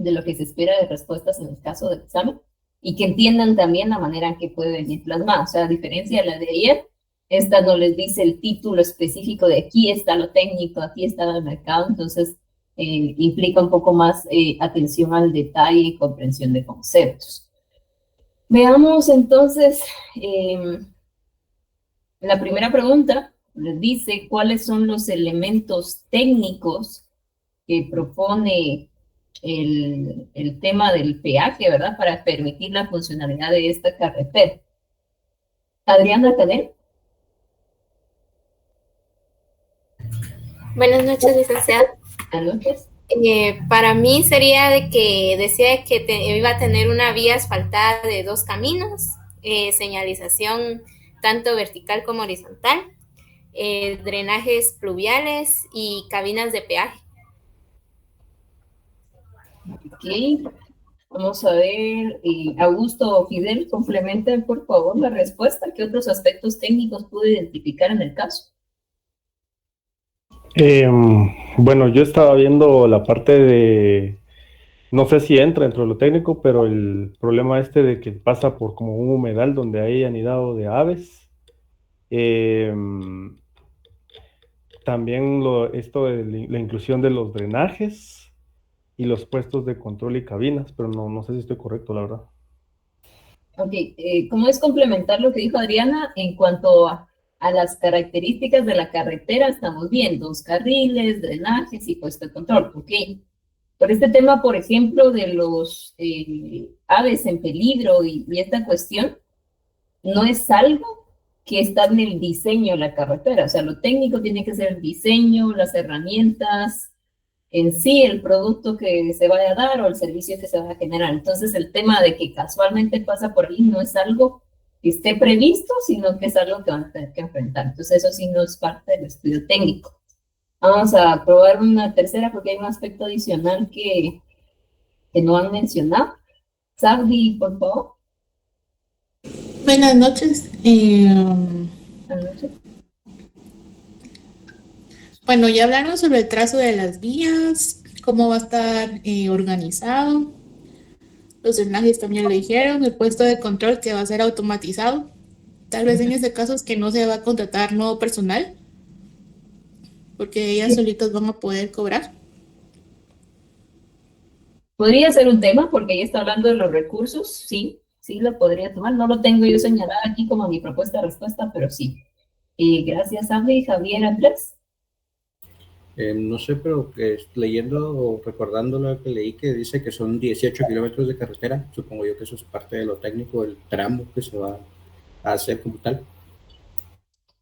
de lo que se espera de respuestas en el caso del examen y que entiendan también la manera en que puede venir plasmado. O sea, a diferencia de la de ayer, esta no les dice el título específico de aquí está lo técnico, aquí está el mercado, entonces implica un poco más atención al detalle y comprensión de conceptos. Veamos entonces la primera pregunta, les dice cuáles son los elementos técnicos que propone el tema del peaje, ¿verdad? Para permitir la funcionalidad de esta carretera. Adriana Canet. Buenas noches, licenciada. Buenas noches. Para mí sería de que decía que iba a tener una vía asfaltada de 2 caminos, señalización tanto vertical como horizontal, drenajes pluviales y cabinas de peaje. Ok, vamos a ver, Augusto o Fidel, complementen por favor la respuesta. ¿Qué otros aspectos técnicos pudo identificar en el caso? Bueno, yo estaba viendo la parte de, no sé si entra dentro de lo técnico, pero el problema este de que pasa por como un humedal donde hay anidado de aves. También esto de la inclusión de los drenajes y los puestos de control y cabinas, pero no sé si estoy correcto, la verdad. Ok, ¿cómo es complementar lo que dijo Adriana en cuanto a las características de la carretera? Estamos viendo 2 carriles, drenajes y puesto de control. Ok, por este tema, por ejemplo, de los aves en peligro y esta cuestión, no es algo que está en el diseño de la carretera. O sea, lo técnico tiene que ser el diseño, las herramientas, en sí el producto que se vaya a dar o el servicio que se va a generar. Entonces, el tema de que casualmente pasa por ahí no es algo que esté previsto, sino que es algo que van a tener que enfrentar. Entonces, eso sí no es parte del estudio técnico. Vamos a probar una tercera porque hay un aspecto adicional que no han mencionado. Sabdi, por favor. Buenas noches. Buenas noches. Bueno, ya hablaron sobre el trazo de las vías, cómo va a estar organizado. Los drenajes también lo dijeron, el puesto de control que va a ser automatizado. Tal vez en ese caso es que no se va a contratar nuevo personal, porque ellas solitas van a poder cobrar. Podría ser un tema, porque ella está hablando de los recursos, sí, sí lo podría tomar. No lo tengo yo señalado aquí como mi propuesta de respuesta, pero sí. Gracias, Abby. Javier Andrés. No sé, pero leyendo o recordando lo que leí, que dice que son 18 kilómetros de carretera, supongo yo que eso es parte de lo técnico del tramo que se va a hacer como tal.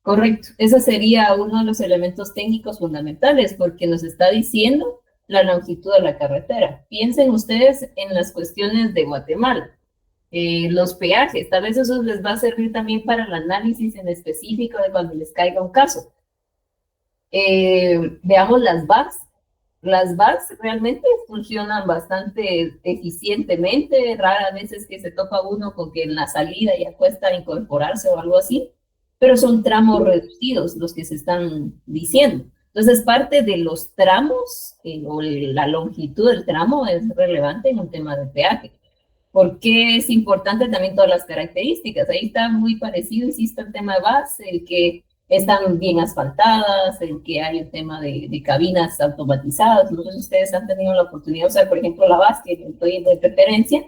Correcto. Ese sería uno de los elementos técnicos fundamentales, porque nos está diciendo la longitud de la carretera. Piensen ustedes en las cuestiones de Guatemala. Los peajes, tal vez eso les va a servir también para el análisis en específico de cuando les caiga un caso. Veamos las VACs. Las VACs realmente funcionan bastante eficientemente, rara veces que se topa uno con que en la salida ya cuesta incorporarse o algo así, pero son tramos reducidos los que se están diciendo. Entonces, parte de los tramos o la longitud del tramo es relevante en un tema de peaje. ¿Por qué es importante también todas las características? Ahí está muy parecido, insisto, el tema de VAS, el que están bien asfaltadas, el que hay un tema de cabinas automatizadas. No sé si ustedes han tenido la oportunidad de usar, por ejemplo, la VAS, que estoy de preferencia,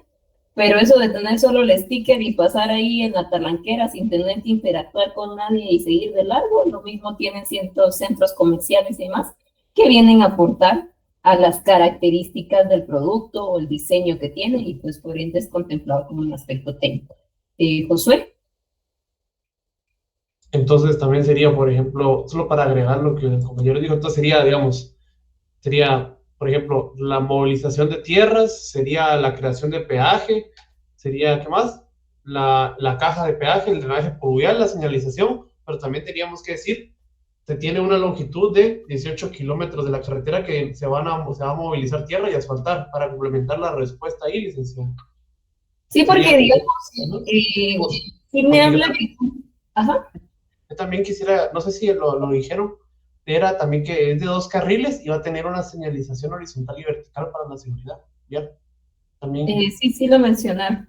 pero eso de tener solo el sticker y pasar ahí en la talanquera sin tener que interactuar con nadie y seguir de largo, lo mismo tienen ciertos centros comerciales y demás que vienen a aportar a las características del producto o el diseño que tiene y pues por ende es contemplado como un aspecto técnico. Josué. Entonces también sería, por ejemplo, solo para agregar lo que el compañero dijo, entonces sería, digamos, sería, por ejemplo, la movilización de tierras, sería la creación de peaje, sería, ¿qué más? La caja de peaje, el drenaje pluvial, la señalización, pero también teníamos que decir, se tiene una longitud de 18 kilómetros de la carretera que se va a movilizar tierra y asfaltar para complementar la respuesta ahí, licenciado. Sí, porque digamos, sí me habla que... Ajá. Yo también quisiera, no sé si lo dijeron, era también que es de 2 carriles y va a tener una señalización horizontal y vertical para la seguridad. ¿ya? También. Sí lo mencionaron.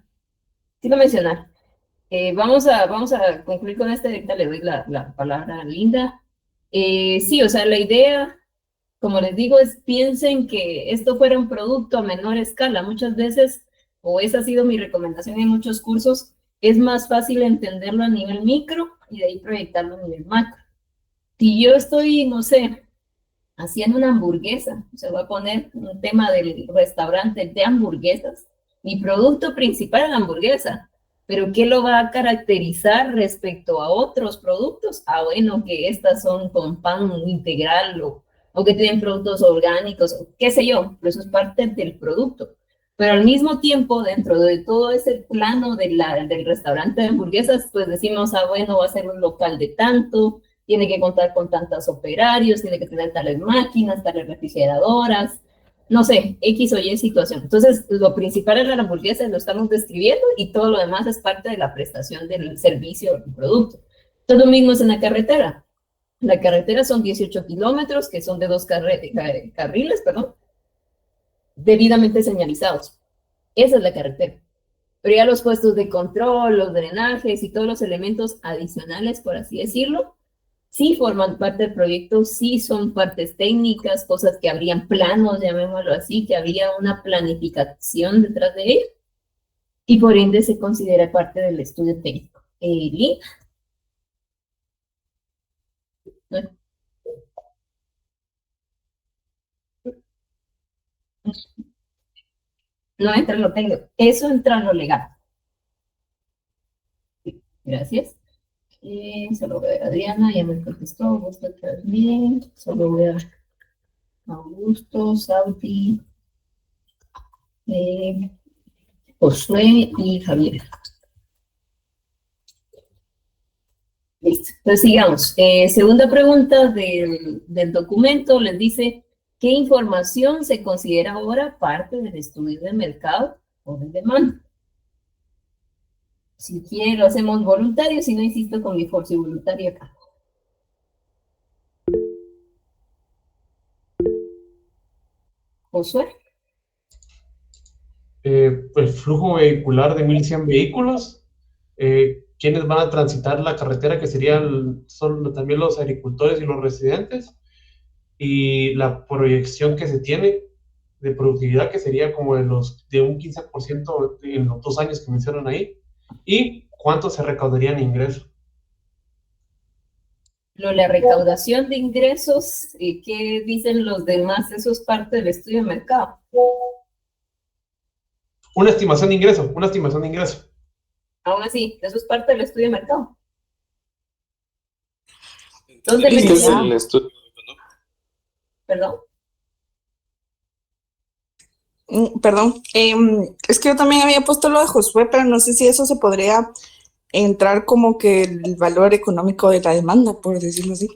Sí lo mencionaron. Vamos a concluir con este, ahorita le doy la palabra a Linda. Sí, o sea, la idea, como les digo, es piensen que esto fuera un producto a menor escala. Muchas veces, o esa ha sido mi recomendación en muchos cursos, es más fácil entenderlo a nivel micro y de ahí proyectarlo a nivel macro. Si yo estoy, no sé, haciendo una hamburguesa, o sea, voy a poner un tema del restaurante de hamburguesas, mi producto principal es la hamburguesa, pero ¿qué lo va a caracterizar respecto a otros productos? Ah, bueno, que estas son con pan integral o que tienen productos orgánicos, o qué sé yo, pero eso es parte del producto. Pero al mismo tiempo, dentro de todo ese plano del restaurante de hamburguesas, pues decimos, ah, bueno, va a ser un local de tanto, tiene que contar con tantos operarios, tiene que tener tales máquinas, tales refrigeradoras, no sé, X o Y situación. Entonces, lo principal es la hamburguesa, lo estamos describiendo y todo lo demás es parte de la prestación del servicio o producto. Todo lo mismo es en la carretera. La carretera son 18 kilómetros, que son de dos carriles, perdón, debidamente señalizados. Esa es la carretera. Pero ya los puestos de control, los drenajes y todos los elementos adicionales, por así decirlo, sí forman parte del proyecto, sí son partes técnicas, cosas que habrían planos, llamémoslo así, que habría una planificación detrás de ello, y por ende se considera parte del estudio técnico. Lynn. No entra en lo técnico, eso entra en lo legal. Sí, gracias. Solo voy a ver a Adriana, ya me contestó, Augusto también, solo voy a Augusto, Sauti, Josué y Javier. Listo, entonces sigamos. Segunda pregunta del documento les dice, ¿qué información se considera ahora parte del estudio de mercado o de demanda? Si quiere lo hacemos voluntario, si no, insisto con mi forcio voluntario acá. Josué. El flujo vehicular de 1.100 vehículos, quienes van a transitar la carretera, que son también los agricultores y los residentes, y la proyección que se tiene de productividad, que sería como de un 15% en los 2 años que mencionan ahí, y cuánto se recaudaría en ingresos. La recaudación de ingresos, ¿qué dicen los demás? Eso es parte del estudio de mercado. Una estimación de ingreso. Aún así, eso es parte del estudio de mercado. ¿Dónde menciona? El estudio, ¿no? Perdón. Perdón, es que yo también había puesto lo de Josué, pero no sé si eso se podría entrar como que el valor económico de la demanda, por decirlo así.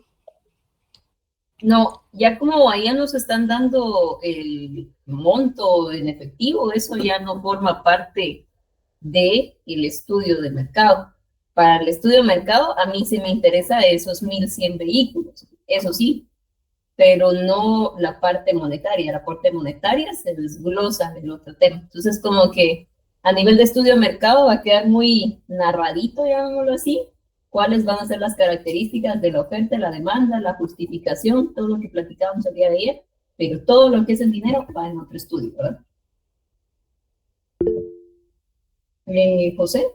No, ya como ahí ya nos están dando el monto en efectivo, eso ya no forma parte del estudio de mercado. Para el estudio de mercado, a mí sí me interesa esos 1.100 vehículos, eso sí, pero no la parte monetaria. La parte monetaria se desglosa en el otro tema. Entonces, como que a nivel de estudio de mercado va a quedar muy narradito, llamémoslo así, cuáles van a ser las características de la oferta, la demanda, la justificación, todo lo que platicábamos el día de ayer, pero todo lo que es el dinero va en otro estudio, ¿verdad? José.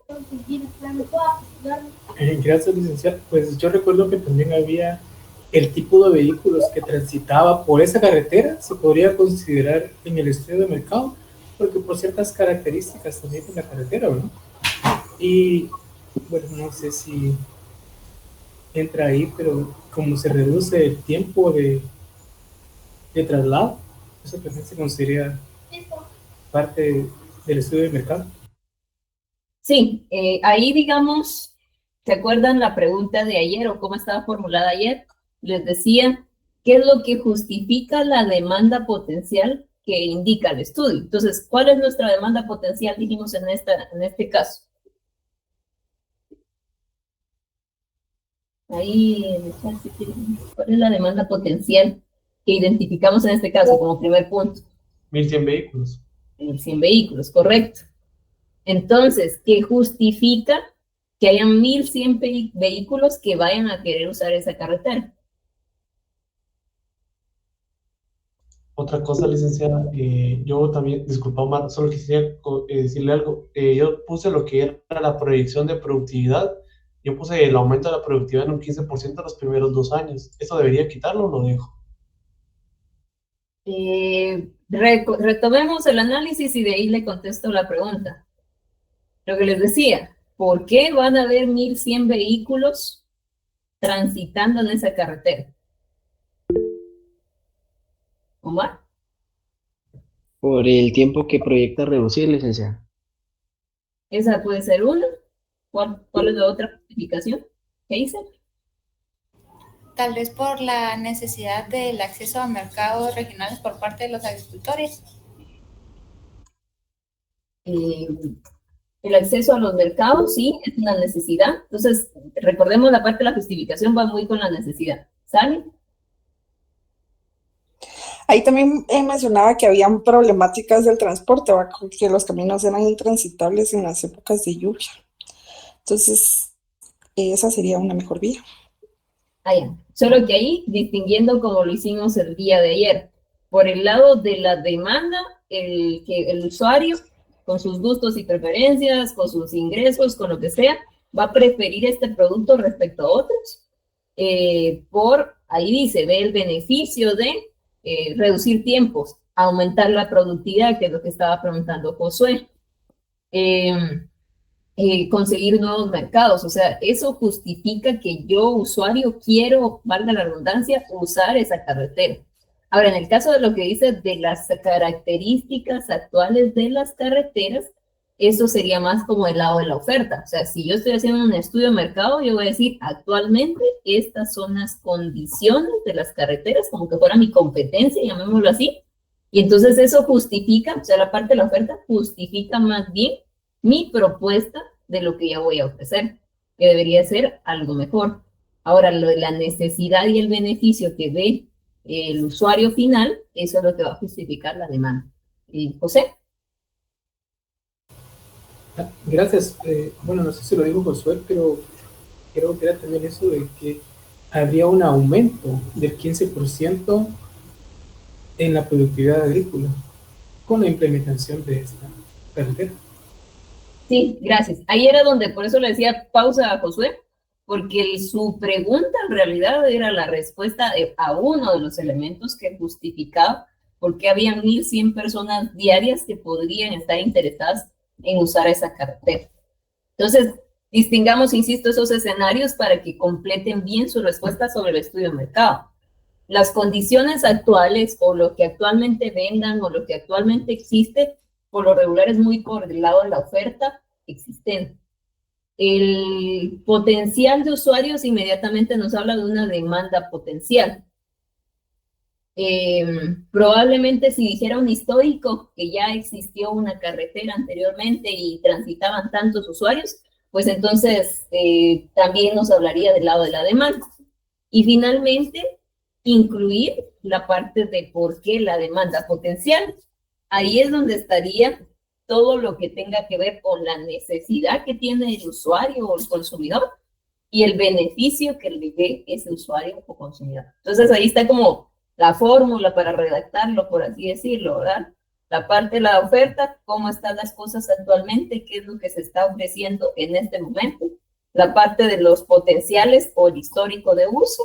Gracias, licenciado. Pues yo recuerdo que también había el tipo de vehículos que transitaba por esa carretera, se podría considerar en el estudio de mercado, porque por ciertas características también de la carretera, ¿verdad? Y bueno, no sé si entra ahí, pero como se reduce el tiempo de traslado, eso también se considera parte del estudio de mercado. Sí, ahí digamos, ¿se acuerdan la pregunta de ayer o cómo estaba formulada ayer? Les decía, ¿qué es lo que justifica la demanda potencial que indica el estudio? Entonces, ¿cuál es nuestra demanda potencial, dijimos en este caso? Ahí, ¿cuál es la demanda potencial que identificamos en este caso como primer punto? 1.100 vehículos. 1100 vehículos, correcto. Entonces, ¿qué justifica que hayan 1100 vehículos que vayan a querer usar esa carretera? Otra cosa, licenciada, yo también, disculpa, Omar, solo quisiera decirle algo. Yo puse lo que era la proyección de productividad. Yo puse el aumento de la productividad en un 15% los primeros 2 años. ¿Eso debería quitarlo o lo dejo? Retomemos el análisis y de ahí le contesto la pregunta. Lo que les decía, ¿por qué van a haber 1100 vehículos transitando en esa carretera? Omar. Por el tiempo que proyecta reducir, licenciada. Esa puede ser una. ¿Cuál es la otra justificación? ¿Qué dice? Tal vez por la necesidad del acceso a mercados regionales por parte de los agricultores. El acceso a los mercados, sí, es una necesidad. Entonces, recordemos la parte de la justificación va muy con la necesidad. ¿Sale? Ahí también mencionaba que habían problemáticas del transporte, ¿va? Que los caminos eran intransitables en las épocas de lluvia. Entonces, esa sería una mejor vía. Ya. Solo que ahí, distinguiendo como lo hicimos el día de ayer, por el lado de la demanda, el usuario, con sus gustos y preferencias, con sus ingresos, con lo que sea, va a preferir este producto respecto a otros. Ahí dice, ve el beneficio de reducir tiempos, aumentar la productividad, que es lo que estaba preguntando Josué. Conseguir nuevos mercados, o sea, eso justifica que yo, usuario, quiero, valga la redundancia, usar esa carretera. Ahora, en el caso de lo que dice de las características actuales de las carreteras, eso sería más como el lado de la oferta. O sea, si yo estoy haciendo un estudio de mercado, yo voy a decir, actualmente estas son las condiciones de las carreteras, como que fuera mi competencia, llamémoslo así, y entonces eso justifica, o sea, la parte de la oferta justifica más bien mi propuesta de lo que ya voy a ofrecer, que debería ser algo mejor. Ahora, lo de la necesidad y el beneficio que ve el usuario final, eso es lo que va a justificar la demanda. José. Gracias. Bueno, no sé si lo dijo Josué, pero creo que era también eso de que habría un aumento del 15% en la productividad agrícola con la implementación de esta carretera. Sí, gracias. Ahí era donde, por eso le decía pausa a Josué, porque su pregunta en realidad era la respuesta a uno de los elementos que justificaba por qué había 1100 personas diarias que podrían estar interesadas en usar esa carretera. Entonces, distingamos, insisto, esos escenarios para que completen bien su respuesta sobre el estudio de mercado. Las condiciones actuales o lo que actualmente vendan o lo que actualmente existe, por lo regular es muy por el lado de la oferta existente. El potencial de usuarios inmediatamente nos habla de una demanda potencial. Probablemente si dijera un histórico que ya existió una carretera anteriormente y transitaban tantos usuarios, pues entonces también nos hablaría del lado de la demanda. Y finalmente, incluir la parte de por qué la demanda potencial. Ahí es donde estaría todo lo que tenga que ver con la necesidad que tiene el usuario o el consumidor y el beneficio que le dé ese usuario o consumidor. Entonces ahí está como la fórmula para redactarlo, por así decirlo, ¿verdad? La parte de la oferta, cómo están las cosas actualmente, qué es lo que se está ofreciendo en este momento. La parte de los potenciales o el histórico de uso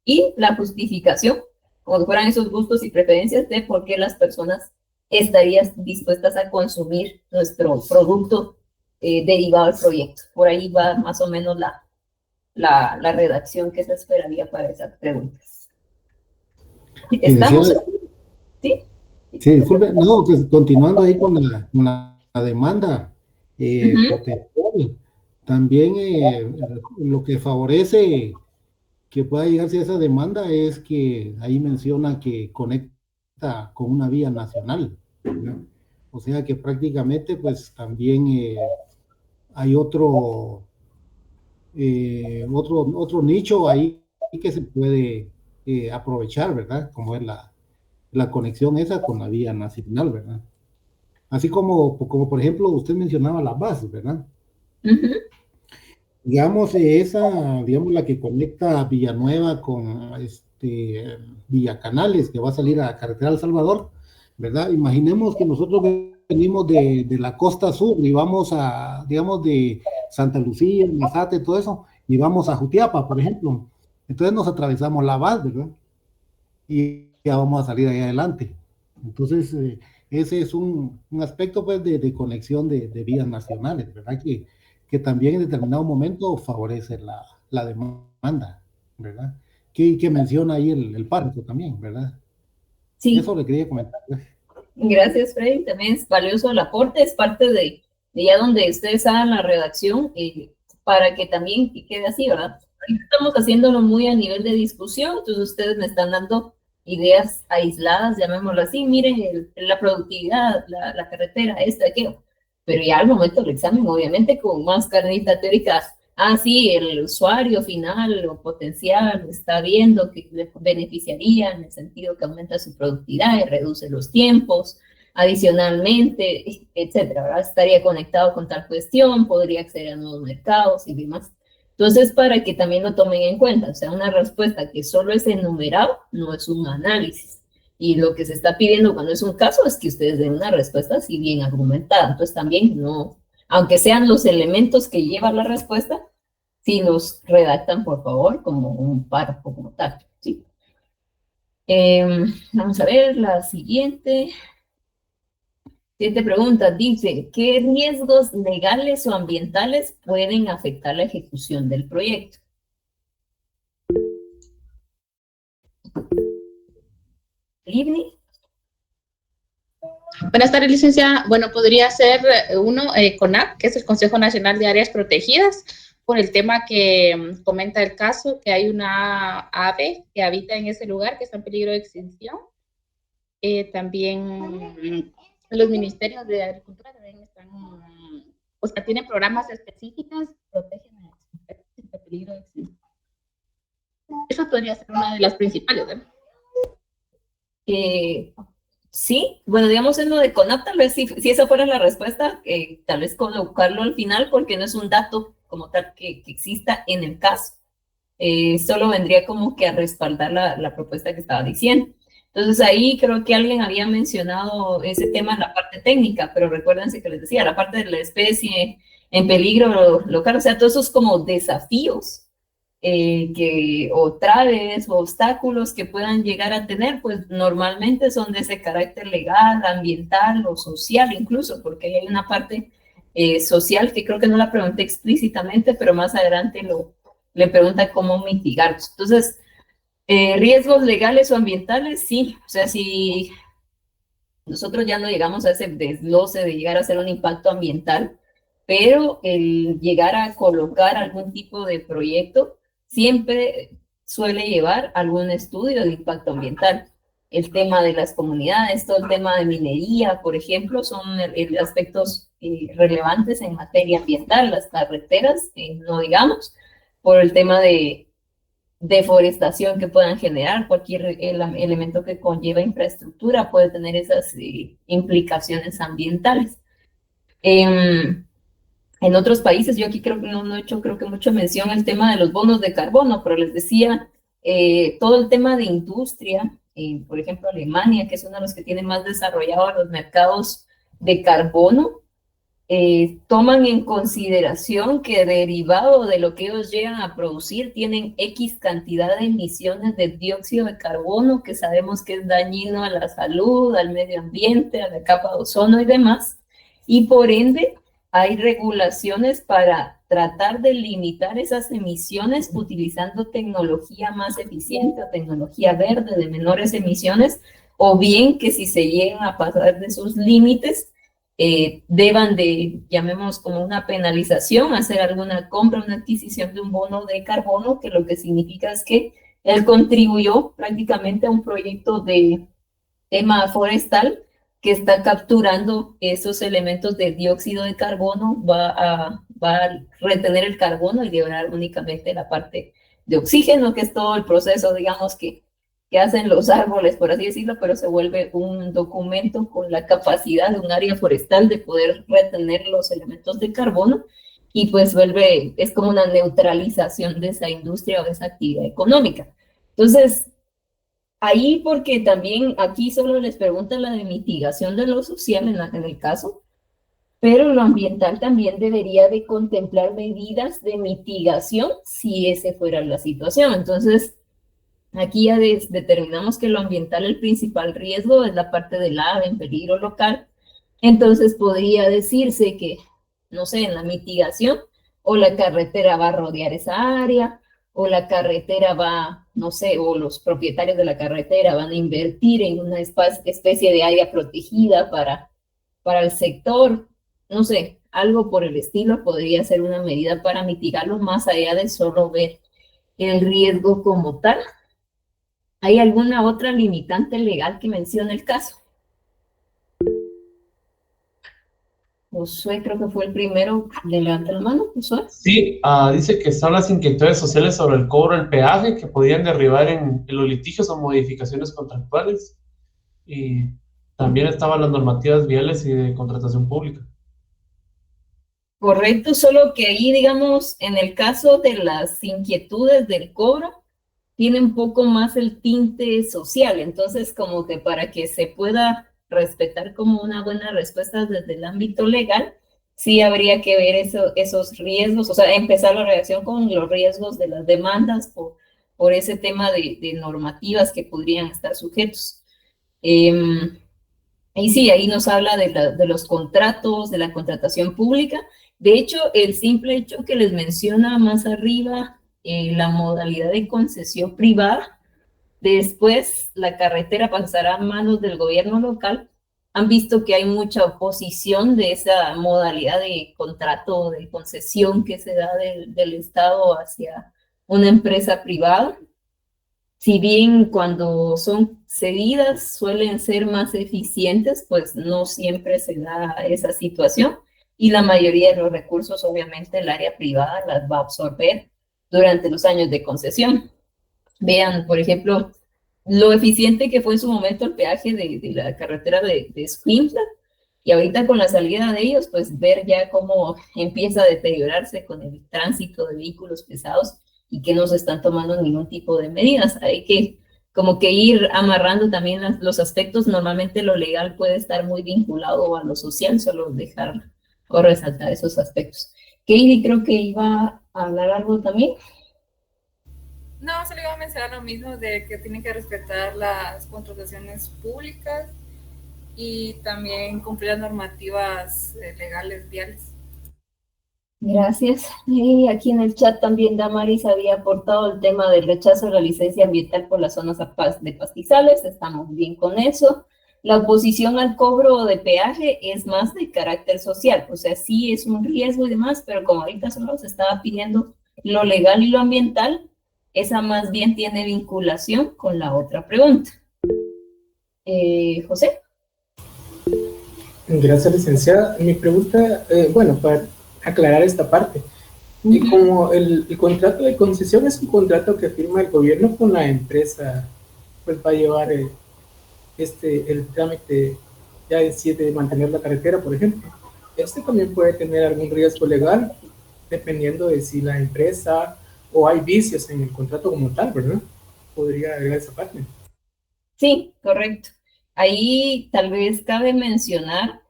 y la justificación, como que fueran esos gustos y preferencias de por qué las personas estarían dispuestas a consumir nuestro producto derivado del proyecto. Por ahí va más o menos la redacción que se esperaría para esas preguntas. ¿Estamos? ¿Sí? Sí, disculpe, no, pues continuando ahí con la demanda potencial, también lo que favorece que pueda llegarse a esa demanda es que ahí menciona que conecta con una vía nacional, ¿no? O sea que prácticamente pues también hay otro nicho ahí que se puede aprovechar, ¿verdad? Como es la conexión esa con la vía nacional, ¿verdad? así como por ejemplo usted mencionaba las bases, ¿verdad? Ujú. Digamos, digamos, la que conecta Villanueva con Villa Canales, que va a salir a Carretera El Salvador, ¿verdad? Imaginemos que nosotros venimos de la costa sur y vamos digamos, de Santa Lucía, Mazate, todo eso, y vamos a Jutiapa, por ejemplo. Entonces nos atravesamos la Vaz, ¿verdad? Y ya vamos a salir ahí adelante. Entonces, ese es un aspecto, pues, de conexión de vías nacionales, ¿verdad? Que también en determinado momento favorece la demanda, ¿verdad? Que menciona ahí el párrafo también, ¿verdad? Sí. Eso le quería comentar. Gracias, Freddy. También es valioso el aporte, es parte de ya donde ustedes hagan la redacción, para que también quede así, ¿verdad? Estamos haciéndolo muy a nivel de discusión, entonces ustedes me están dando ideas aisladas, llamémoslo así, miren la productividad, la carretera, aquello. Pero ya al momento del examen, obviamente, con más carnita teórica, sí, el usuario final o potencial está viendo que le beneficiaría en el sentido que aumenta su productividad y reduce los tiempos, adicionalmente, etcétera, ¿verdad? Estaría conectado con tal cuestión, podría acceder a nuevos mercados y demás. Entonces, para que también lo tomen en cuenta, o sea, una respuesta que solo es enumerado no es un análisis. Y lo que se está pidiendo cuando es un caso es que ustedes den una respuesta así bien argumentada. Entonces, también no, aunque sean los elementos que lleva la respuesta, si los redactan, por favor, como un párrafo como tal, ¿sí? Vamos a ver la siguiente. Siguiente pregunta, dice, ¿qué riesgos legales o ambientales pueden afectar la ejecución del proyecto? Livni. Buenas tardes, licenciada. Bueno, podría ser uno, CONAP, que es el Consejo Nacional de Áreas Protegidas, por el tema que comenta el caso, que hay una ave que habita en ese lugar que está en peligro de extinción. También los ministerios de Agricultura también están, o sea, tienen programas específicos que protegen a especies de peligro de extinción. Esa podría ser una de las principales, ¿verdad? Sí, bueno, digamos en lo de CONAP, tal vez si esa fuera la respuesta, tal vez colocarlo al final porque no es un dato como tal que exista en el caso. Solo vendría como que a respaldar la propuesta que estaba diciendo. Entonces ahí creo que alguien había mencionado ese tema en la parte técnica, pero recuérdense que les decía, la parte de la especie en peligro local, o sea, todos esos como desafíos o traves o obstáculos que puedan llegar a tener, pues normalmente son de ese carácter legal, ambiental o social incluso, porque hay una parte social que creo que no la pregunté explícitamente, pero más adelante le pregunta cómo mitigarlos. Entonces, riesgos legales o ambientales, sí, o sea, si nosotros ya no llegamos a ese desglose de llegar a hacer un impacto ambiental, pero el llegar a colocar algún tipo de proyecto siempre suele llevar algún estudio de impacto ambiental. El tema de las comunidades, todo el tema de minería, por ejemplo, son aspectos relevantes en materia ambiental. Las carreteras, no digamos, por el tema de deforestación que puedan generar, cualquier elemento que conlleva infraestructura puede tener esas implicaciones ambientales. En otros países, yo aquí creo que no he hecho creo que mucha mención al tema de los bonos de carbono, pero les decía, todo el tema de industria, por ejemplo Alemania, que es uno de los que tiene más desarrollados los mercados de carbono, toman en consideración que derivado de lo que ellos llegan a producir tienen X cantidad de emisiones de dióxido de carbono que sabemos que es dañino a la salud, al medio ambiente, a la capa de ozono y demás, y por ende hay regulaciones para tratar de limitar esas emisiones utilizando tecnología más eficiente o tecnología verde de menores emisiones, o bien que si se llegan a pasar de esos límites, deban de, llamemos como una penalización, hacer alguna compra, una adquisición de un bono de carbono, que lo que significa es que él contribuyó prácticamente a un proyecto de tema forestal que está capturando esos elementos de dióxido de carbono, va a retener el carbono y liberar únicamente la parte de oxígeno, que es todo el proceso, digamos, que que hacen los árboles, por así decirlo, pero se vuelve un documento con la capacidad de un área forestal de poder retener los elementos de carbono, y pues es como una neutralización de esa industria o de esa actividad económica. Entonces, ahí porque también aquí solo les preguntan la de mitigación de lo social en el caso, pero lo ambiental también debería de contemplar medidas de mitigación si ese fuera la situación. Entonces, aquí ya determinamos que lo ambiental, el principal riesgo es la parte del ave en peligro local. Entonces podría decirse que, no sé, en la mitigación, o la carretera va a rodear esa área, o la carretera va, no sé, o los propietarios de la carretera van a invertir en una especie de área protegida para el sector, no sé, algo por el estilo podría ser una medida para mitigarlo más allá de solo ver el riesgo como tal. ¿Hay alguna otra limitante legal que mencione el caso? Josué creo que fue el primero. ¿Le levanta la mano, Josué? Sí, dice que son las inquietudes sociales sobre el cobro del peaje que podían derivar en los litigios o modificaciones contractuales. Y también estaban las normativas viales y de contratación pública. Correcto, solo que ahí, digamos, en el caso de las inquietudes del cobro, tiene un poco más el tinte social. Entonces, como que para que se pueda respetar como una buena respuesta desde el ámbito legal, sí habría que ver esos riesgos, o sea, empezar la redacción con los riesgos de las demandas por ese tema de normativas que podrían estar sujetos. Y sí, ahí nos habla de los contratos, de la contratación pública. De hecho, el simple hecho que les menciona más arriba, la modalidad de concesión privada, después la carretera pasará a manos del gobierno local. Han visto que hay mucha oposición de esa modalidad de contrato, de concesión que se da del Estado hacia una empresa privada. Si bien cuando son cedidas suelen ser más eficientes, pues no siempre se da esa situación, y la mayoría de los recursos, obviamente, el área privada las va a absorber durante los años de concesión. Vean, por ejemplo, lo eficiente que fue en su momento el peaje de la carretera de Escuintla, y ahorita con la salida de ellos, pues ver ya cómo empieza a deteriorarse con el tránsito de vehículos pesados y que no se están tomando ningún tipo de medidas. Hay que como que ir amarrando también los aspectos. Normalmente lo legal puede estar muy vinculado a lo social, solo dejar o resaltar esos aspectos. Katie creo que iba a hablar algo también. No, solo iba a mencionar lo mismo de que tienen que respetar las contrataciones públicas y también cumplir las normativas legales viales. Gracias. Y aquí en el chat también Damaris había aportado el tema del rechazo de la licencia ambiental por las zonas de pastizales. Estamos bien con eso. La oposición al cobro de peaje es más de carácter social, o sea, sí es un riesgo y demás, pero como ahorita solo se estaba pidiendo lo legal y lo ambiental, esa más bien tiene vinculación con la otra pregunta. José. Gracias, licenciada. Mi pregunta, bueno, para aclarar esta parte, y como el contrato de concesión es un contrato que firma el gobierno con la empresa, pues va a llevar el trámite ya de mantener la carretera, por ejemplo. Este también puede tener algún riesgo legal, dependiendo de si la empresa o hay vicios en el contrato como tal, ¿verdad? Podría agregar esa parte. Sí, correcto. Ahí tal vez cabe mencionar,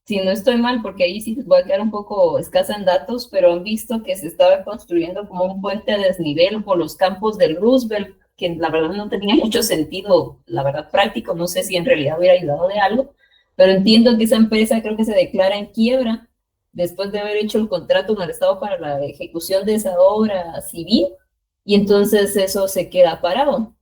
si no estoy mal, porque ahí sí voy a quedar un poco escasa en datos, pero han visto que se estaba construyendo como un puente a desnivel por los campos del Roosevelt, que la verdad no tenía mucho sentido, la verdad práctico, no sé si en realidad hubiera ayudado de algo, pero entiendo que esa empresa creo que se declara en quiebra después de haber hecho el contrato con el Estado para la ejecución de esa obra civil, y entonces eso se queda parado.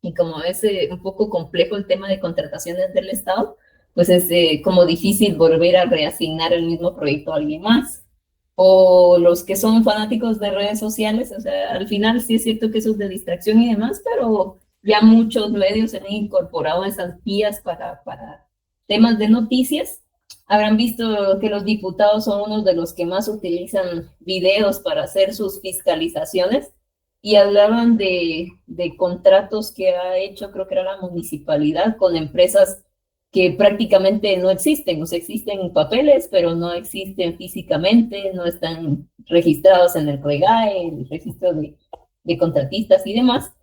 Y como es un poco complejo el tema de contrataciones del Estado, pues es como difícil volver a reasignar el mismo proyecto a alguien más. O los que son fanáticos de redes sociales, o sea, al final sí es cierto que eso es de distracción y demás, pero ya muchos medios han incorporado esas vías para temas de noticias. Habrán visto que los diputados son unos de los que más utilizan videos para hacer sus fiscalizaciones. y hablaban de contratos que ha hecho, creo que era la municipalidad, con empresas que prácticamente no existen, o sea, existen en papeles, pero no existen físicamente, no están registrados en el REGAE, el registro de contratistas y demás.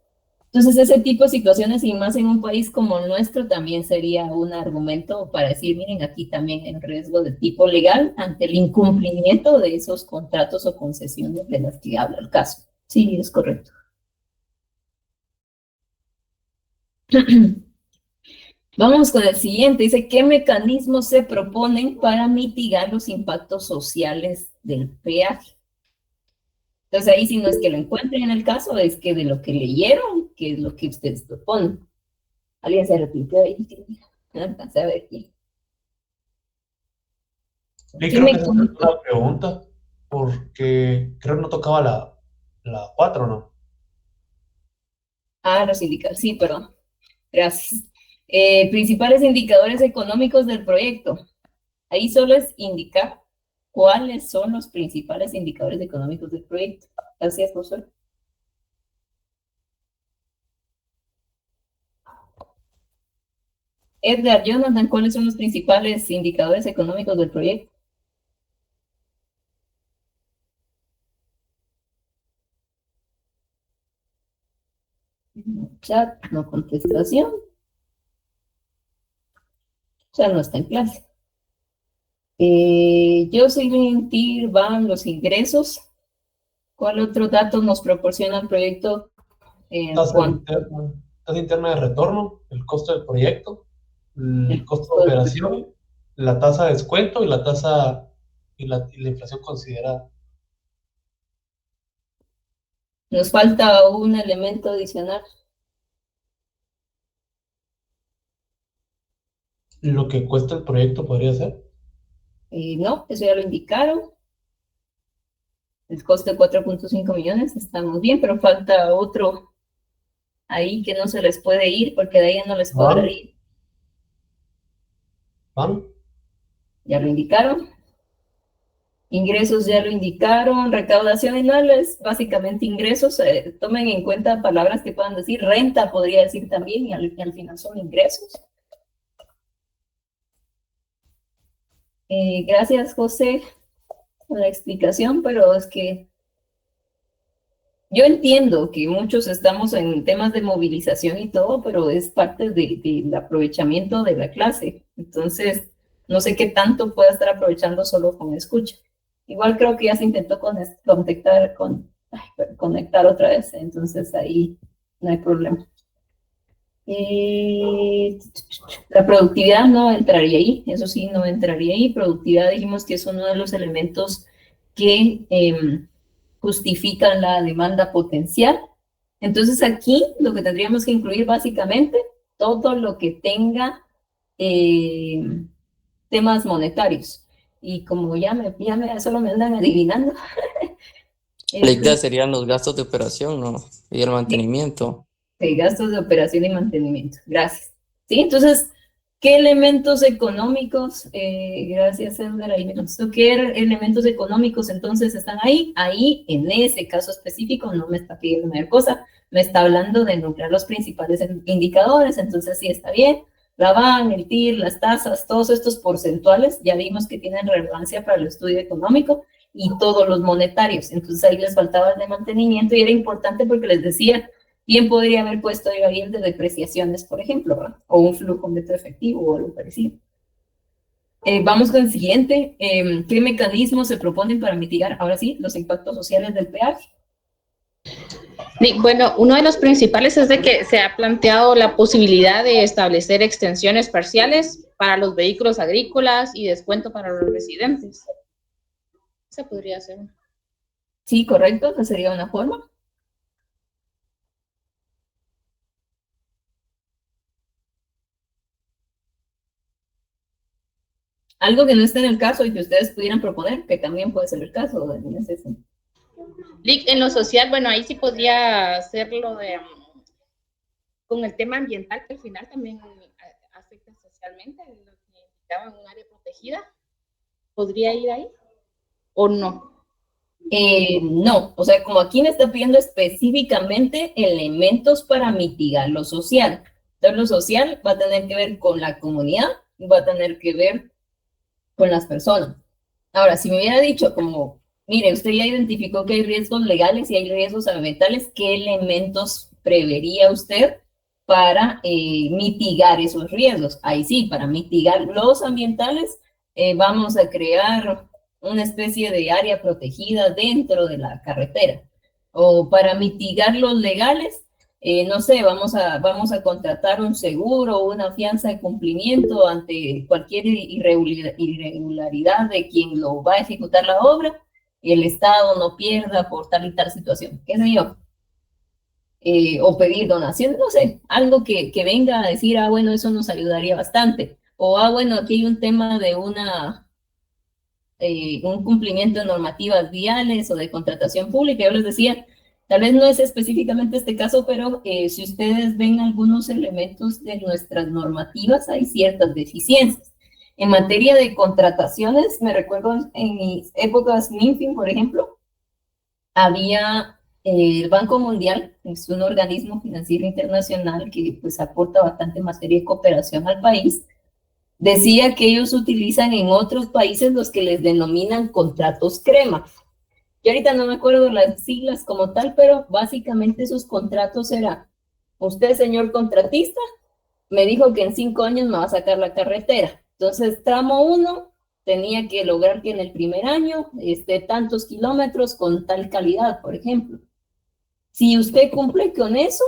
Entonces, ese tipo de situaciones, y más en un país como el nuestro, también sería un argumento para decir, miren, aquí también hay un riesgo de tipo legal ante el incumplimiento de esos contratos o concesiones de las que habla el caso. Sí, es correcto. Vamos con el siguiente. Dice, ¿qué mecanismos se proponen para mitigar los impactos sociales del peaje? Entonces ahí si no es que lo encuentren en el caso, es que de lo que leyeron, que es lo que ustedes proponen. Alguien se repitió ahí. No alcancé a ver quién. Sí, creo que esa es una pregunta, porque creo que no tocaba la 4, ¿no? Ah, los indicadores, sí, perdón. Gracias. Principales indicadores económicos del proyecto. Ahí solo es indicar cuáles son los principales indicadores económicos del proyecto. Gracias, Josué. Edgar, Jonathan, ¿cuáles son los principales indicadores económicos del proyecto? Chat, no contestación. Ya no está en clase. Jocelyn, Tir, van los ingresos. ¿Cuál otro dato nos proporciona el proyecto? Tasa interna de retorno, el costo del proyecto, el costo de operación, la tasa de descuento y la tasa y la inflación considerada. Nos falta un elemento adicional. ¿Lo que cuesta el proyecto podría ser? No, eso ya lo indicaron. El costo de 4.5 millones, estamos bien, pero falta otro ahí que no se les puede ir porque de ahí no les podrá ir. ¿Van? Ya lo indicaron. Ingresos ya lo indicaron. Recaudación anual es básicamente ingresos. Tomen en cuenta palabras que puedan decir. Renta podría decir también y al final son ingresos. Gracias, José, por la explicación, pero es que yo entiendo que muchos estamos en temas de movilización y todo, pero es parte del aprovechamiento de la clase. Entonces, no sé qué tanto pueda estar aprovechando solo con escucha. Igual creo que ya se intentó conectar otra vez, entonces ahí no hay problema. La productividad no entraría ahí, eso sí, no entraría ahí. Productividad dijimos que es uno de los elementos que justifican la demanda potencial. Entonces aquí lo que tendríamos que incluir básicamente todo lo que tenga temas monetarios. Y como solo me andan adivinando. La idea serían los gastos de operación, ¿no? Y el mantenimiento. Sí, gastos de operación y mantenimiento. Gracias. Sí, entonces, ¿qué elementos económicos? Gracias, Edgar, ahí me contestó. ¿Qué elementos económicos entonces están ahí? Ahí, en ese caso específico, no me está pidiendo mayor cosa, me está hablando de enumerar los principales indicadores, entonces sí está bien. La BAN, el TIR, las tasas, todos estos porcentuales, ya vimos que tienen relevancia para el estudio económico y todos los monetarios. Entonces ahí les faltaba el de mantenimiento y era importante porque les decía, bien podría haber puesto yo ahí el de depreciaciones, por ejemplo, ¿verdad? O un flujo neto efectivo o algo parecido. Vamos con el siguiente. ¿Qué mecanismos se proponen para mitigar, ahora sí, los impactos sociales del peaje? Bueno, uno de los principales es de que se ha planteado la posibilidad de establecer extensiones parciales para los vehículos agrícolas y descuento para los residentes. Esa podría ser. Sí, correcto, esa sería una forma. Algo que no esté en el caso y que ustedes pudieran proponer, que también puede ser el caso. En lo social, bueno, ahí sí podría hacerlo con el tema ambiental, que al final también afecta socialmente, lo que indicaba en un área protegida. ¿Podría ir ahí o no? No, o sea, como aquí me está pidiendo específicamente elementos para mitigar lo social. Entonces, lo social va a tener que ver con la comunidad y va a tener que ver con las personas. Ahora, si me hubiera dicho como, mire, usted ya identificó que hay riesgos legales y hay riesgos ambientales, ¿qué elementos prevería usted para mitigar esos riesgos? Ahí sí, para mitigar los ambientales, vamos a crear una especie de área protegida dentro de la carretera. O para mitigar los legales, no sé, vamos a contratar un seguro o una fianza de cumplimiento ante cualquier irregularidad de quien lo va a ejecutar la obra y el Estado no pierda por tal y tal situación, qué sé yo. O pedir donaciones, no sé, algo que venga a decir, ah, bueno, eso nos ayudaría bastante. O, ah, bueno, aquí hay un tema de un cumplimiento de normativas viales o de contratación pública. Yo les decía, tal vez no es específicamente este caso, pero si ustedes ven algunos elementos de nuestras normativas, hay ciertas deficiencias. En materia de contrataciones, me recuerdo en mis épocas MINFIN, por ejemplo, había el Banco Mundial, es un organismo financiero internacional que pues aporta bastante materia de cooperación al país. Decía que ellos utilizan en otros países los que les denominan contratos crema. Yo ahorita no me acuerdo las siglas como tal, pero básicamente esos contratos eran, usted, señor contratista, me dijo que en 5 años me va a sacar la carretera. Entonces, tramo 1 tenía que lograr que en el primer año esté tantos kilómetros con tal calidad, por ejemplo. Si usted cumple con eso,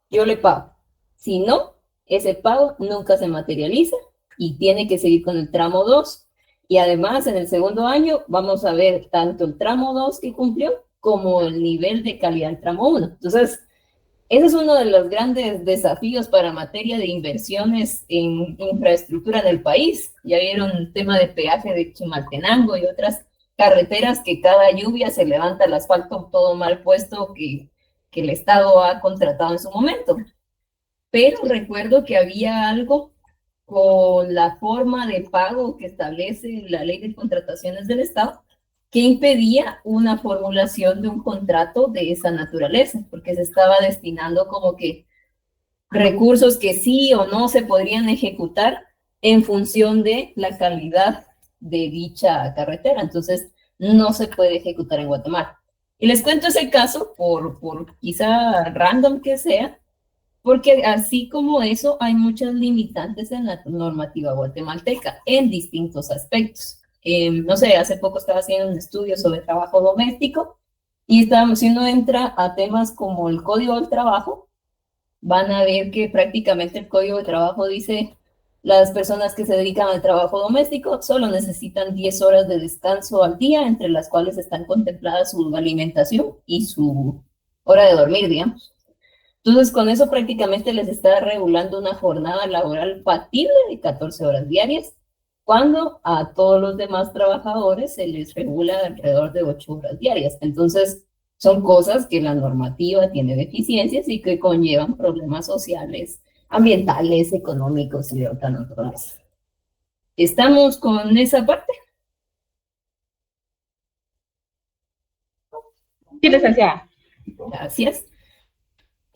yo le pago. Si no, ese pago nunca se materializa y tiene que seguir con el tramo 2. Y además, en el segundo año vamos a ver tanto el tramo 2 que cumplió como el nivel de calidad del tramo 1. Entonces, ese es uno de los grandes desafíos para materia de inversiones en infraestructura en el país. Ya vieron el tema de peaje de Chimaltenango y otras carreteras que cada lluvia se levanta el asfalto todo mal puesto que el Estado ha contratado en su momento. Pero recuerdo que había algo con la forma de pago que establece la ley de contrataciones del Estado que impedía una formulación de un contrato de esa naturaleza, porque se estaba destinando como que recursos que sí o no se podrían ejecutar en función de la calidad de dicha carretera. Entonces, no se puede ejecutar en Guatemala. Y les cuento ese caso por quizá random que sea, porque así como eso, hay muchas limitantes en la normativa guatemalteca en distintos aspectos. No sé, hace poco estaba haciendo un estudio sobre trabajo doméstico y si uno entra a temas como el Código del Trabajo, van a ver que prácticamente el Código de Trabajo dice las personas que se dedican al trabajo doméstico solo necesitan 10 horas de descanso al día, entre las cuales están contempladas su alimentación y su hora de dormir, digamos. Entonces, con eso prácticamente les está regulando una jornada laboral factible de 14 horas diarias, cuando a todos los demás trabajadores se les regula alrededor de 8 horas diarias. Entonces, son cosas que la normativa tiene deficiencias y que conllevan problemas sociales, ambientales, económicos y de otra naturaleza. ¿Estamos con esa parte? Sí, licenciada. Gracias.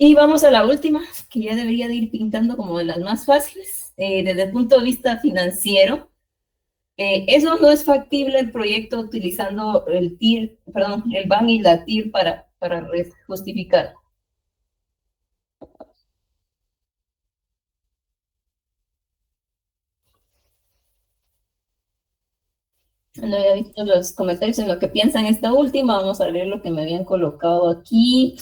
Y vamos a la última, que ya debería de ir pintando como de las más fáciles. Desde el punto de vista financiero, eso no es factible el proyecto utilizando el BAN y la TIR para justificar. No había visto los comentarios en lo que piensan esta última. Vamos a leer lo que me habían colocado aquí.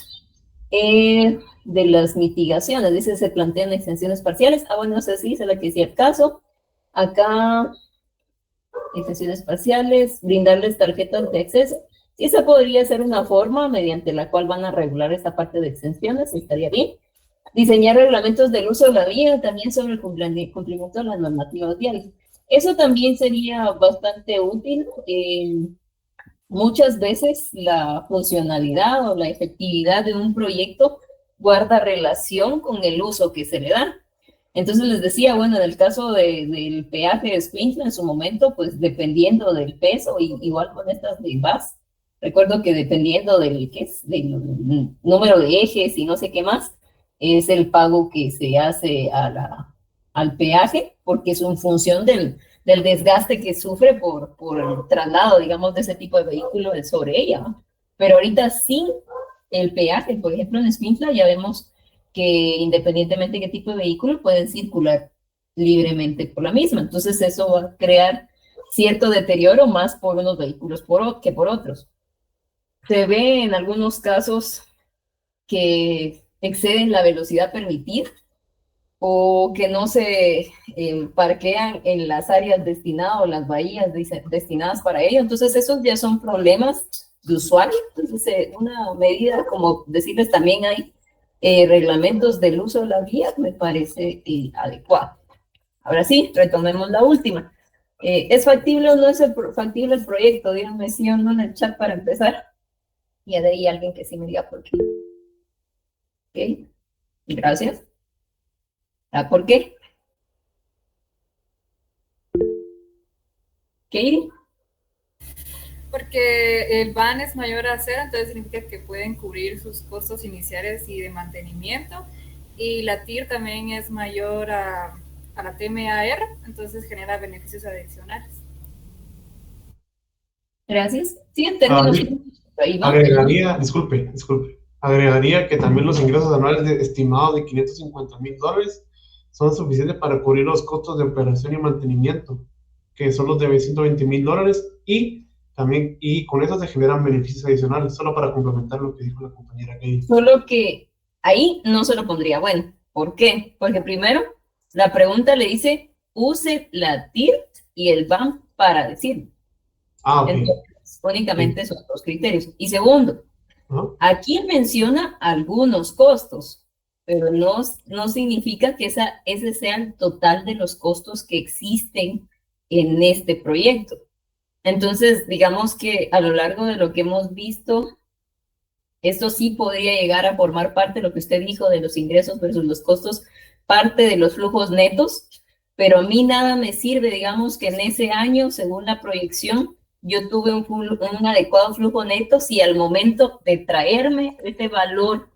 De las mitigaciones, dice, se plantean extensiones parciales. Ah, bueno, no sé si es la que decía el caso. Acá, extensiones parciales, brindarles tarjetas de acceso. Y esa podría ser una forma mediante la cual van a regular esta parte de extensiones, estaría bien. Diseñar reglamentos del uso de la vía, también sobre el cumplimiento de las normativas viales. Eso también sería bastante útil. Muchas veces la funcionalidad o la efectividad de un proyecto guarda relación con el uso que se le da. Entonces les decía, bueno, en el caso del peaje de Escuintla en su momento, pues dependiendo del peso, igual con estas de VAS, Recuerdo que dependiendo del número de ejes y no sé qué más, es el pago que se hace al peaje, porque es en función del desgaste que sufre por el traslado, digamos, de ese tipo de vehículo sobre ella, ¿no? Pero ahorita sin el peaje, por ejemplo, en Escuintla ya vemos que independientemente de qué tipo de vehículo pueden circular libremente por la misma. Entonces eso va a crear cierto deterioro más por unos vehículos que por otros. Se ve en algunos casos que exceden la velocidad permitida o que no se parquean en las áreas destinadas o las bahías destinadas para ello. Entonces esos ya son problemas de usuario. Entonces una medida, como decirles, también hay reglamentos del uso de las vías, me parece adecuado. Ahora sí, retomemos la última. ¿Es factible o no es factible el proyecto? Díganme sí o no en el chat para empezar. Y de ahí alguien que sí me diga por qué. Ok, gracias. ¿Por qué? Katie. Porque el BAN es mayor a 0, entonces significa que pueden cubrir sus costos iniciales y de mantenimiento. Y la TIR también es mayor a la TMAR, entonces genera beneficios adicionales. Gracias. Sí, en términos... Agregaría, disculpe, agregaría que también los ingresos anuales estimados de $550,000 son suficientes para cubrir los costos de operación y mantenimiento, que son los de $120,000, y con eso se generan beneficios adicionales, solo para complementar lo que dijo la compañera Katie. Solo que ahí no se lo pondría bueno. ¿Por qué? Porque primero, la pregunta le dice, use la TIR y el BAN para decirlo. Ok. Entonces, únicamente son dos criterios. Y segundo, aquí menciona algunos costos, pero no significa que ese sea el total de los costos que existen en este proyecto. Entonces, digamos que a lo largo de lo que hemos visto, esto sí podría llegar a formar parte de lo que usted dijo de los ingresos versus los costos, parte de los flujos netos, pero a mí nada me sirve, digamos, que en ese año, según la proyección, yo tuve un adecuado flujo neto si al momento de traerme este valor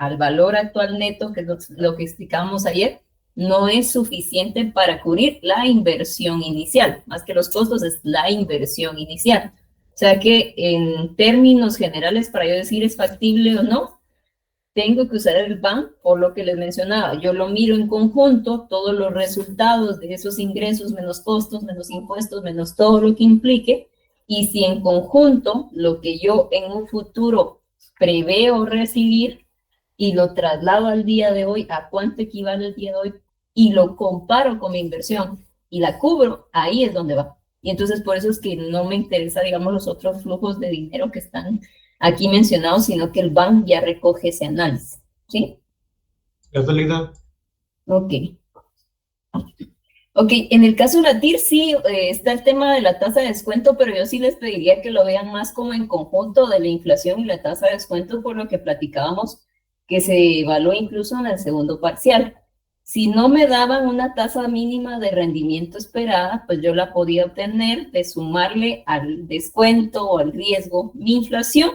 al valor actual neto, que es lo que explicamos ayer, no es suficiente para cubrir la inversión inicial. Más que los costos, es la inversión inicial. O sea que en términos generales, para yo decir es factible o no, tengo que usar el BAN por lo que les mencionaba. Yo lo miro en conjunto, todos los resultados de esos ingresos, menos costos, menos impuestos, menos todo lo que implique, y si en conjunto lo que yo en un futuro preveo recibir y lo traslado al día de hoy, a cuánto equivale el día de hoy, y lo comparo con mi inversión y la cubro, ahí es donde va. Y entonces por eso es que no me interesa, digamos, los otros flujos de dinero que están aquí mencionados, sino que el BAN ya recoge ese análisis, ¿sí? Gracias, Lida. Ok. Ok, en el caso de la TIR sí está el tema de la tasa de descuento, pero yo sí les pediría que lo vean más como en conjunto de la inflación y la tasa de descuento, por lo que platicábamos, que se evaluó incluso en el segundo parcial. Si no me daban una tasa mínima de rendimiento esperada, pues yo la podía obtener de sumarle al descuento o al riesgo mi inflación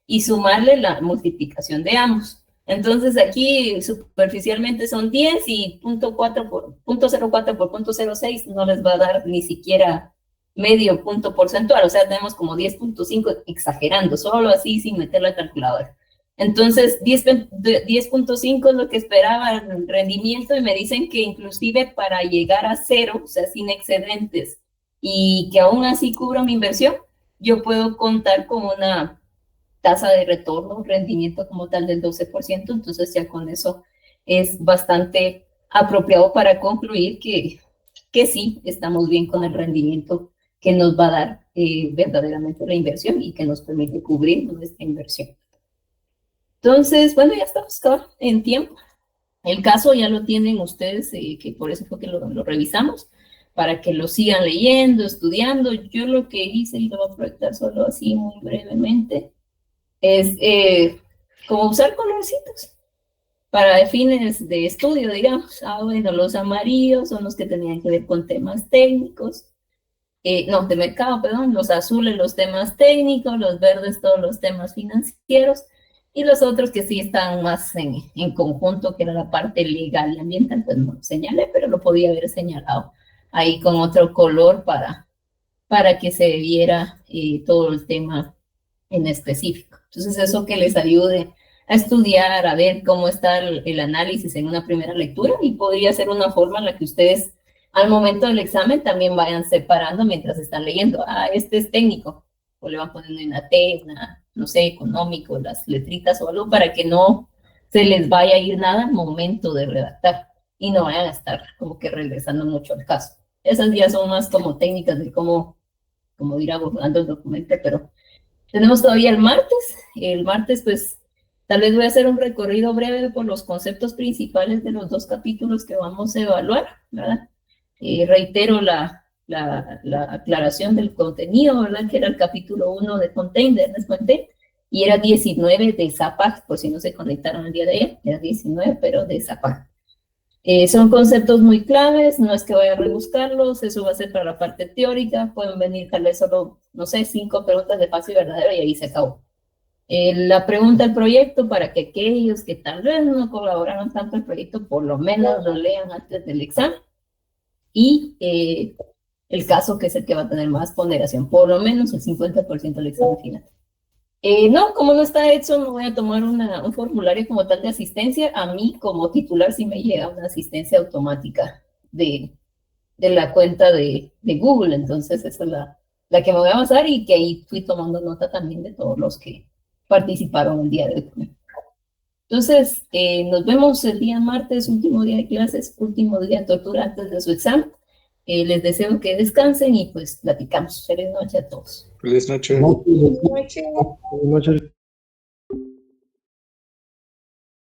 y sumarle la multiplicación de ambos. Entonces aquí superficialmente son 10 y 0.04 por 0.06 no les va a dar ni siquiera medio punto porcentual, o sea, tenemos como 10.5 exagerando, solo así sin meter la calculadora. Entonces 10.5 es lo que esperaba el rendimiento y me dicen que inclusive para llegar a 0, o sea, sin excedentes y que aún así cubro mi inversión, yo puedo contar con una tasa de retorno, rendimiento como tal del 12%, entonces ya con eso es bastante apropiado para concluir que sí, estamos bien con el rendimiento que nos va a dar verdaderamente la inversión y que nos permite cubrir nuestra inversión. Entonces, bueno, ya estamos en tiempo. El caso ya lo tienen ustedes, que por eso fue que lo revisamos, para que lo sigan leyendo, estudiando. Yo lo que hice, y lo voy a proyectar solo así muy brevemente, es como usar colorcitos para fines de estudio, digamos. Bueno, los amarillos son los que tenían que ver con temas técnicos, no, de mercado, perdón, los azules los temas técnicos, los verdes todos los temas financieros, y los otros que sí están más en conjunto, que era la parte legal y ambiental, pues no lo señalé, pero lo podía haber señalado ahí con otro color para que se viera todo el tema en específico. Entonces eso que les ayude a estudiar, a ver cómo está el análisis en una primera lectura, y podría ser una forma en la que ustedes al momento del examen también vayan separando mientras están leyendo. Ah, este es técnico, o le van poniendo una T, una, no sé, económico, las letritas o algo, para que no se les vaya a ir nada al momento de redactar y no vayan a estar como que regresando mucho al caso. Esas ya son más como técnicas de cómo ir abordando el documento, pero tenemos todavía el martes. El martes, pues, tal vez voy a hacer un recorrido breve por los conceptos principales de los 2 capítulos que vamos a evaluar, ¿verdad? Reitero la aclaración del contenido, ¿verdad? Que era el capítulo 1 de Contain, de Ernest Contain, y era 19 de ZAPAC, por si no se conectaron el día de ayer, era 19, pero de ZAPAC. Son conceptos muy claves, no es que vaya a rebuscarlos, eso va a ser para la parte teórica, pueden venir tal vez solo, no sé, 5 preguntas de falso y verdadero y ahí se acabó. La pregunta del proyecto, para que aquellos que tal vez no colaboraron tanto el proyecto, por lo menos lo lean antes del examen. Y el caso, que es el que va a tener más ponderación, por lo menos el 50% del examen final. No, como no está hecho, no voy a tomar un formulario como tal de asistencia. A mí, como titular, sí me llega una asistencia automática de la cuenta de Google. Entonces, esa es la que me voy a basar, y que ahí fui tomando nota también de todos los que participaron el día de hoy. Entonces, nos vemos el día martes, último día de clases, último día de tortura antes de su examen. Les deseo que descansen y pues platicamos. Feliz noche a todos. Feliz noche. Buenas noches. Buenas noches.